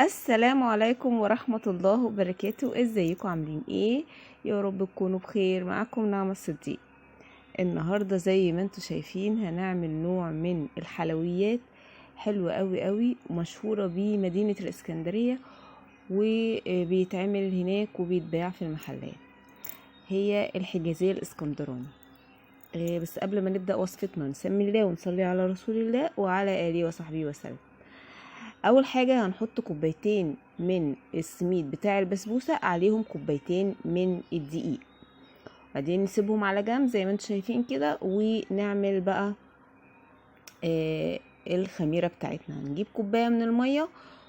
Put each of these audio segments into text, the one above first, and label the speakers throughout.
Speaker 1: السلام عليكم ورحمة الله وبركاته. ازيكم عاملين ايه؟ يا رب تكونوا بخير. معاكم نعمة الصديق. النهاردة زي ما انتوا شايفين هنعمل نوع من الحلويات حلوة قوي قوي ومشهورة بمدينة الاسكندرية، وبيتعمل هناك وبيتباع في المحلات. هي الحجازية الاسكندراني. بس قبل ما نبدأ وصفتنا نسمي الله ونصلي على رسول الله وعلى آله وصحبه وسلم. اول حاجة هنحط كوبايتين من السميد بتاع البسبوسة عليهم كوبايتين من الدقيق، بعدين نسيبهم على جنب زي ما انتم شايفين كده، ونعمل بقى الخميرة بتاعتنا. هنجيب كوباية من المية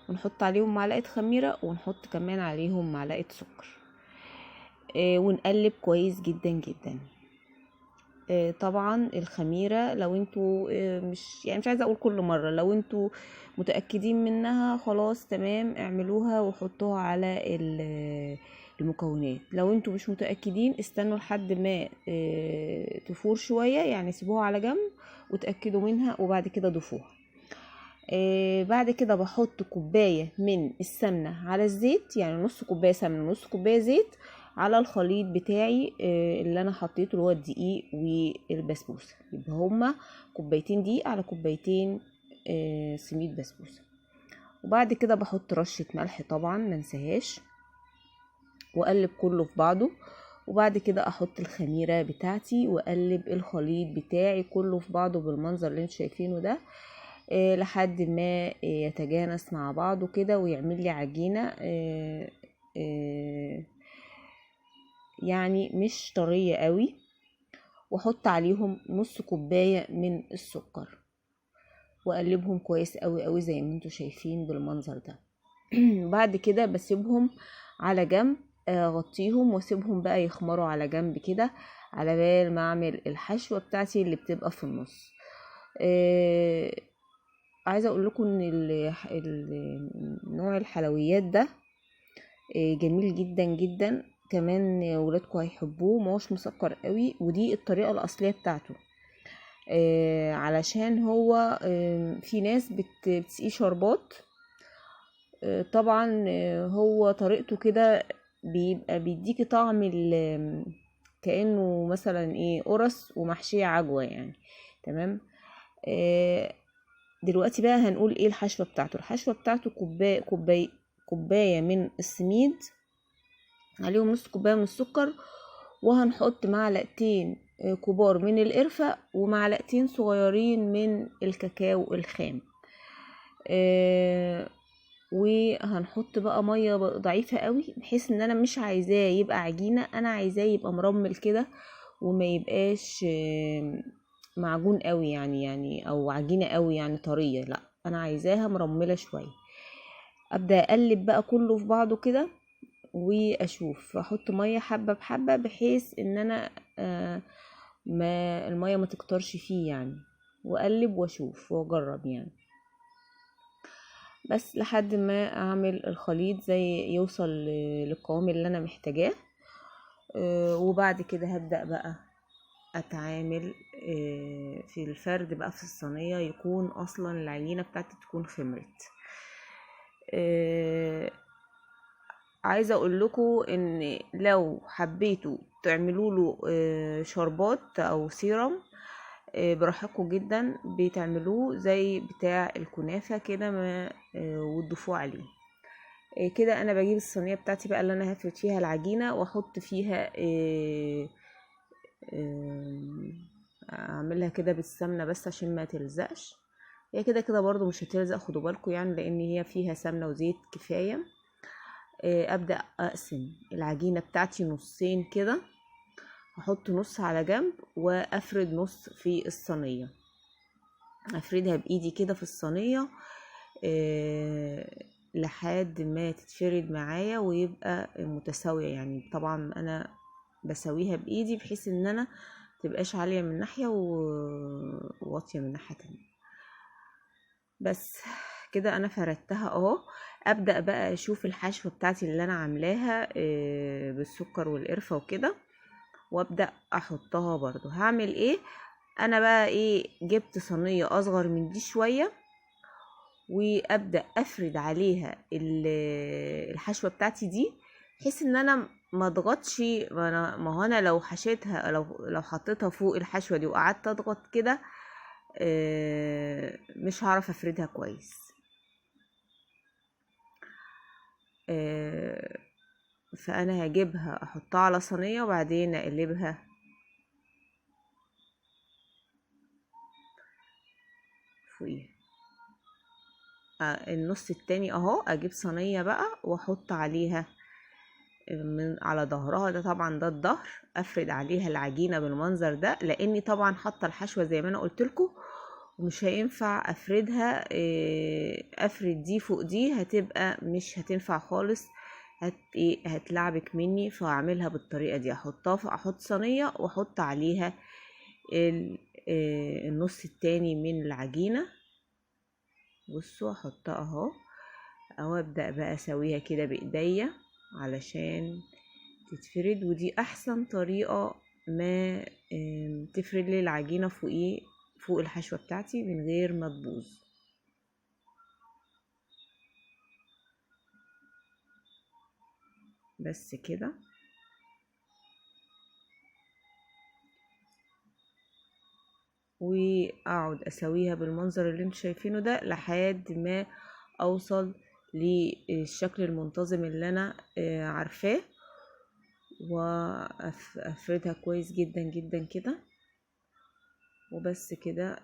Speaker 1: ونحط عليهم معلقة خميرة ونحط كمان عليهم معلقة سكر، ونقلب كويس جدا جدا. طبعا الخميرة لو انتوا مش عايزة اقول كل مرة، لو انتوا متأكدين منها خلاص تمام اعملوها وحطوها على المكونات. لو انتوا مش متأكدين استنوا لحد ما تفور شوية، يعني سيبوها على جنب وتأكدوا منها وبعد كده ضيفوها. بعد كده بحط كوباية من السمنة على الزيت، يعني نص كوباية سمنة نص كوباية زيت على الخليط بتاعي اللي انا حطيته اللي هو الدقيق والبسبوسة. يبقى هما كوبايتين دقيق على كوبايتين سميد بسبوسة. وبعد كده بحط رشة ملح طبعا منساهاش، واقلب كله في بعضه. وبعد كده احط الخميرة بتاعتي واقلب الخليط بتاعي كله في بعضه بالمنظر اللي انتوا شايفينه ده، لحد ما يتجانس مع بعضه كده ويعمل لي عجينة يعني مش طرية قوي. واحط عليهم نص كوباية من السكر واقلبهم كويس قوي قوي زي ما انتوا شايفين بالمنظر ده. بعد كده بسيبهم على جنب، اغطيهم واسيبهم بقى يخمروا على جنب كده على بال ما اعمل الحشوة بتاعتي اللي بتبقى في النص. عايزه اقول لكم ان نوع الحلويات ده جميل جدا جدا، كمان ولادكم هيحبوه. ماهوش مسكر قوي، ودي الطريقه الاصليه بتاعته. علشان هو في ناس بتسقيه شربات. طبعا هو طريقته كده بيبقى بيديكي طعم كأنه مثلا ايه قرص ومحشية عجوة يعني. تمام. دلوقتي بقى هنقول ايه الحشوة بتاعته. الحشوة بتاعته كوباية من السميد عليهم نص كوباية من السكر، وهنحط معلقتين كبار من القرفة ومعلقتين صغيرين من الكاكاو الخام. وهنحط بقى مية ضعيفة قوي بحيث ان انا مش عايزاه يبقى عجينة، انا عايزاه يبقى مرمل كده وما يبقاش معجون قوي يعني او عجينة قوي يعني طرية، لا انا عايزاها مرملة شوية. ابدأ اقلب بقى كله في بعضه كده واشوف احط مية حبة بحبة بحيث ان انا ما المية ما تكترش فيه يعني، واقلب واشوف واجرب يعني، بس لحد ما اعمل الخليط زي يوصل للقوام اللي انا محتاجاه. وبعد كده هبدأ بقى اتعامل في الفرد بقى في الصينية، يكون اصلا العجينة بتاعتي تكون خمرت. عايزة اقول لكم ان لو حبيتوا تعملوا له شربات او سيرم براحتكم جدا، بتعملوه زي بتاع الكنافة كده ما وتضيفوه عليه كده. انا بجيب الصينية بتاعتي بقى اللي انا هفرد فيها العجينة واحط فيها اعملها كده بالسمنة بس عشان ما تلزقش. هي كده كده برضو مش هتلزق، خدوا بالكم يعني، لان هي فيها سمنة وزيت كفاية. ابدأ اقسم العجينة بتاعتي نصين كده، هحط نص على جنب وافرد نص في الصينية. افردها بايدي كده في الصينية لحد ما تتفرد معايا ويبقى متساوية يعني. طبعا انا بسويها بايدي بحيث ان انا متبقاش عالية من ناحية وواطية من ناحية تانية. بس كده انا فردتها اهو. ابدأ بقى اشوف الحشوة بتاعتي اللي انا عاملاها بالسكر والقرفة وكده، وابدأ احطها. برضو هعمل ايه، انا بقى ايه، جبت صينية اصغر من دي شوية وابدا افرد عليها الحشوه بتاعتي دي، بحيث ان انا ما اضغطش. ما هو انا لو حشيتها، لو حطيتها فوق الحشوه دي وقعدت اضغط كده مش هعرف افردها كويس. فانا هجيبها احطها على صينيه وبعدين اقلبها فوقيها. النص التاني اهو اجيب صينيه بقى واحط عليها من على ظهرها، ده طبعا ده الظهر، افرد عليها العجينه بالمنظر ده، لاني طبعا حاطه الحشوه زي ما انا قلت لكم، ومش هينفع افردها. افرد دي فوق دي هتبقى مش هتنفع خالص، هتلعبك مني. فاعملها بالطريقه دي، احط صينيه واحط عليها النص التاني من العجينه. بصوا احطها اهو، او ابدا بقى اسويها كده بايديا علشان تتفرد. ودي احسن طريقه ما تفرد لي العجينه فوق الحشوه بتاعتي من غير ما تبوظ. بس كده. واقعد اسويها بالمنظر اللي انتوا شايفينه ده لحد ما اوصل للشكل المنتظم اللي انا عارفاه، وافردها كويس جدا جدا كده. وبس كده.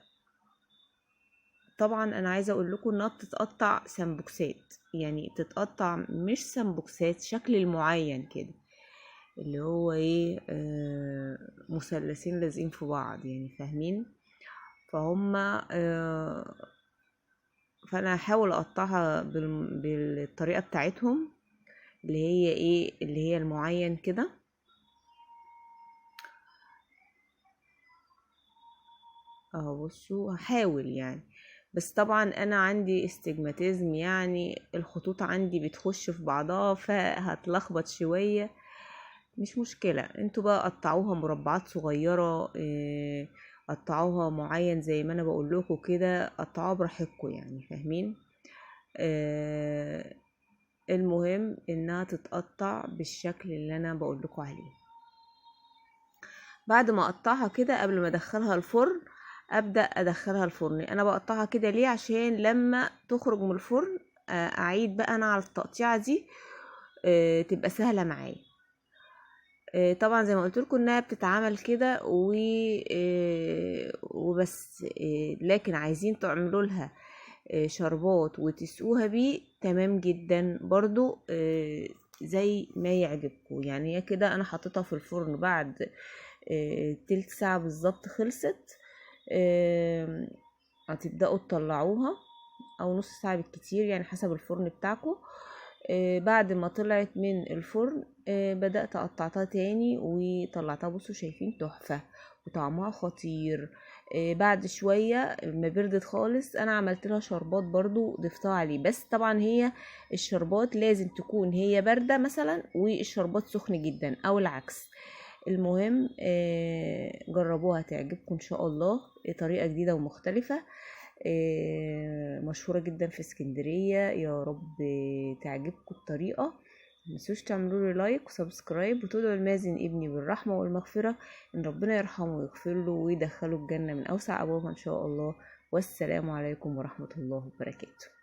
Speaker 1: طبعا انا عايزه اقول لكم انها بتتقطع سمبوكسات، يعني بتتقطع مش سمبوكسات شكل المعين كده، اللي هو ايه مثلثين لازقين في بعض، يعني فاهمين. فهم فانا هحاول اقطعها بالطريقه بتاعتهم، اللي هي ايه، اللي هي المعين كده اهو. بصوا هحاول يعني، بس طبعا انا عندي استجماتيزم، يعني الخطوط عندي بتخش في بعضها فهتلخبط شوية. مش مشكلة، انتوا بقى قطعوها مربعات صغيرة، قطعوها معين زي ما انا بقول لكم كده، قطعوها براحتكم يعني فاهمين. المهم انها تتقطع بالشكل اللي انا بقول لكم عليه. بعد ما اقطعها كده قبل ما ادخلها الفرن، ابدا ادخلها الفرن. انا بقطعها كده ليه؟ عشان لما تخرج من الفرن اعيد بقى انا على التقطيعه دي، تبقى سهله معايا. طبعا زي ما قلت لكم انها بتتعمل كده وبس. لكن عايزين تعملوا لها شربات وتسقوها بيه، تمام جدا برضو، زي ما يعجبكم. يعني هي كده انا حطيتها في الفرن بعد تلت ساعة بالظبط خلصت. هتبدأوا تطلعوها، او نص ساعة بالكتير يعني حسب الفرن بتاعكم. بعد ما طلعت من الفرن بدأت قطعتها تاني وطلعتها. بصوا شايفين تحفة وطعمها خطير. بعد شوية ما بردت خالص انا عملت لها شربات برضو ضفتها عليه، بس طبعا هي الشربات لازم تكون هي باردة مثلا والشربات سخن جدا او العكس. المهم جربوها تعجبكم ان شاء الله. طريقة جديدة ومختلفة، مشهورة جدا في اسكندرية. يا رب تعجبكم الطريقة. متنسوش تعملوا لي لايك وسبسكرايب وتدعوا المازن ابني بالرحمة والمغفرة، ان ربنا يرحمه ويغفر له ويدخله الجنة من اوسع ابوابها ان شاء الله. والسلام عليكم ورحمة الله وبركاته.